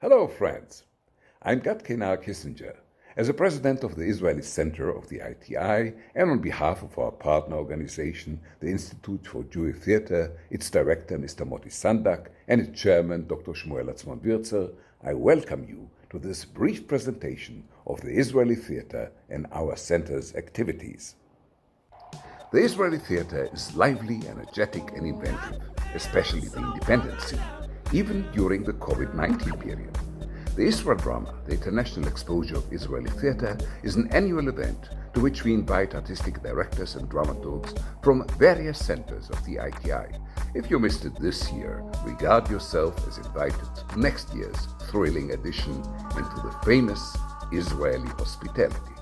Hello, friends. I'm Gad Kenar Kissinger. As a president of the Israeli Centre of the ITI, and on behalf of our partner organization, the Institute for Jewish Theatre, its director, Mr. Moti Sandak, and its chairman, Dr. Shmuel Atzmon-Wirtzer, I welcome you to this brief presentation of the Israeli Theatre and our center's activities. The Israeli theatre is lively, energetic, and inventive, especially the independent scene, even during the COVID-19 period. The Israel Drama, the international exposure of Israeli theatre, is an annual event to which we invite artistic directors and dramaturgs from various centers of the ITI. If you missed it this year, regard yourself as invited to next year's thrilling addition into the famous Israeli hospitality.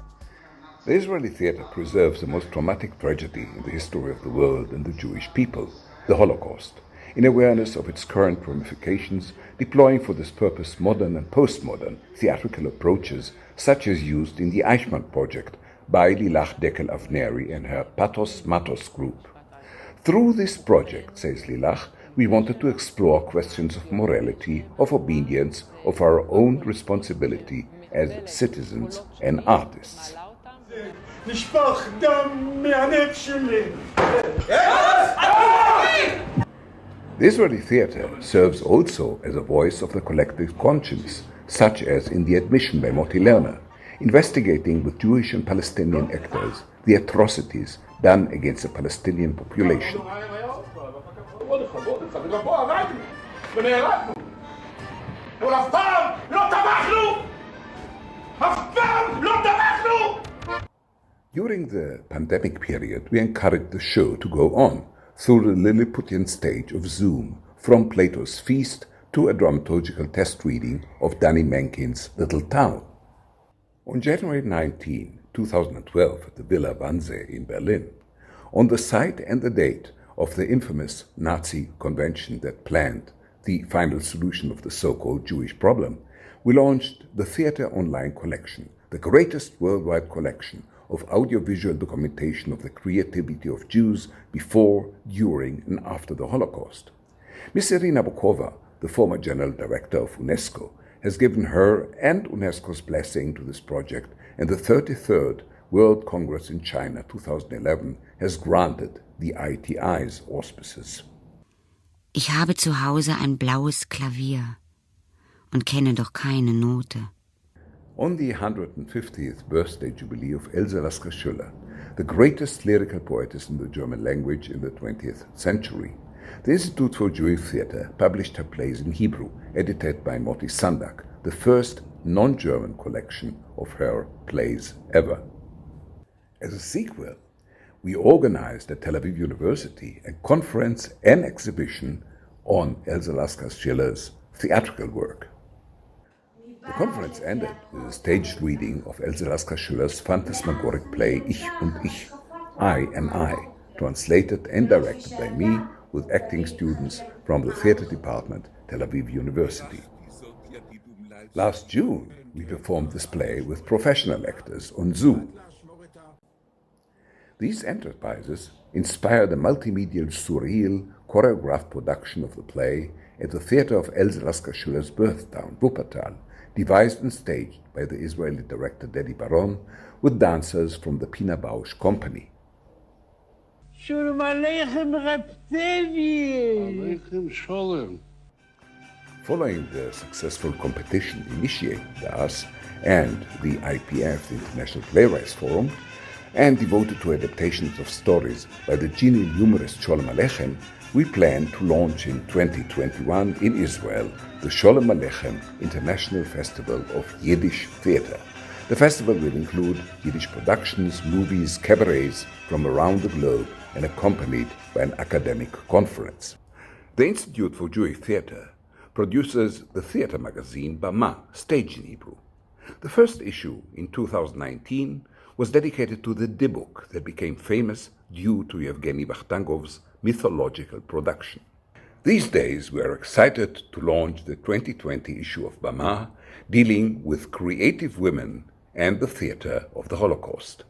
The Israeli theatre preserves the most traumatic tragedy in the history of the world and the Jewish people, the Holocaust, in awareness of its current ramifications, deploying for this purpose modern and postmodern theatrical approaches such as used in the Eichmann project by Lilach Deckel-Avneri and her Pathos Matos group. Through this project, says Lilach, we wanted to explore questions of morality, of obedience, of our own responsibility as citizens and artists. נשפך דם מהלב שלי. The Israeli theatre serves also as a voice of the collective conscience, such as in The Admission by Moti Lerner, investigating with Jewish and Palestinian actors the atrocities done against the Palestinian population. During the pandemic period, we encouraged the show to go on through the Lilliputian stage of Zoom, from Plato's Feast to a dramaturgical test reading of Danny Menken's Little Town. On January 19, 2012, at the Villa Wannsee in Berlin, on the site and the date of the infamous Nazi convention that planned the final solution of the so-called Jewish problem, we launched the Theatre Online Collection, the greatest worldwide collection of audiovisual documentation of the creativity of Jews before, during, and after the Holocaust. Ms. Irina Bokova, the former General Director of UNESCO, has given her and UNESCO's blessing to this project, and the 33rd World Congress in China 2011 has granted the ITI's auspices. Ich habe zu Hause ein blaues Klavier und kenne doch keine Note. On the 150th birthday jubilee of Else Lasker-Schüller, the greatest lyrical poetess in the German language in the 20th century, the Institute for Jewish Theatre published her plays in Hebrew, edited by Moti Sandak, the first non-German collection of her plays ever. As a sequel, we organized at Tel Aviv University a conference and exhibition on Else Lasker-Schüller's theatrical work. The conference ended with a staged reading of Else Lasker-Schüller's phantasmagoric play Ich und Ich, I and I, translated and directed by me with acting students from the theatre department, Tel Aviv University. Last June, we performed this play with professional actors on Zoom. These enterprises inspired a multimedial, surreal, choreographed production of the play at the theatre of Else Lasker-Schüller's birthtown, Wuppertal, devised and staged by the Israeli director Dedi Baron, with dancers from the Pina Bausch company. Shalom Aleichem Reb Tevi. Aleichem Shalom. Following the successful competition initiated by us and the IPF, the International Playwrights Forum, and devoted to adaptations of stories by the genial humorist Sholem Aleichem, we plan to launch in 2021 in Israel the Sholem Aleichem International Festival of Yiddish Theatre. The festival will include Yiddish productions, movies, cabarets from around the globe and accompanied by an academic conference. The Institute for Jewish Theatre produces the theatre magazine Bama, Stage in Hebrew. The first issue in 2019 was dedicated to the Dybbuk that became famous due to Yevgeny Vakhtangov's mythological production. These days, we are excited to launch the 2020 issue of Bama, dealing with creative women and the theatre of the Holocaust.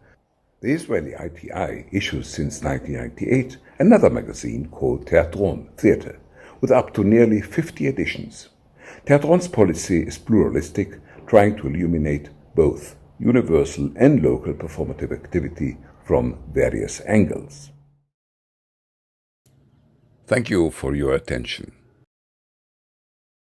The Israeli ITI issues since 1998 another magazine called Theatron, Theatre, with up to nearly 50 editions. Theatron's policy is pluralistic, trying to illuminate both universal and local performative activity from various angles. Thank you for your attention.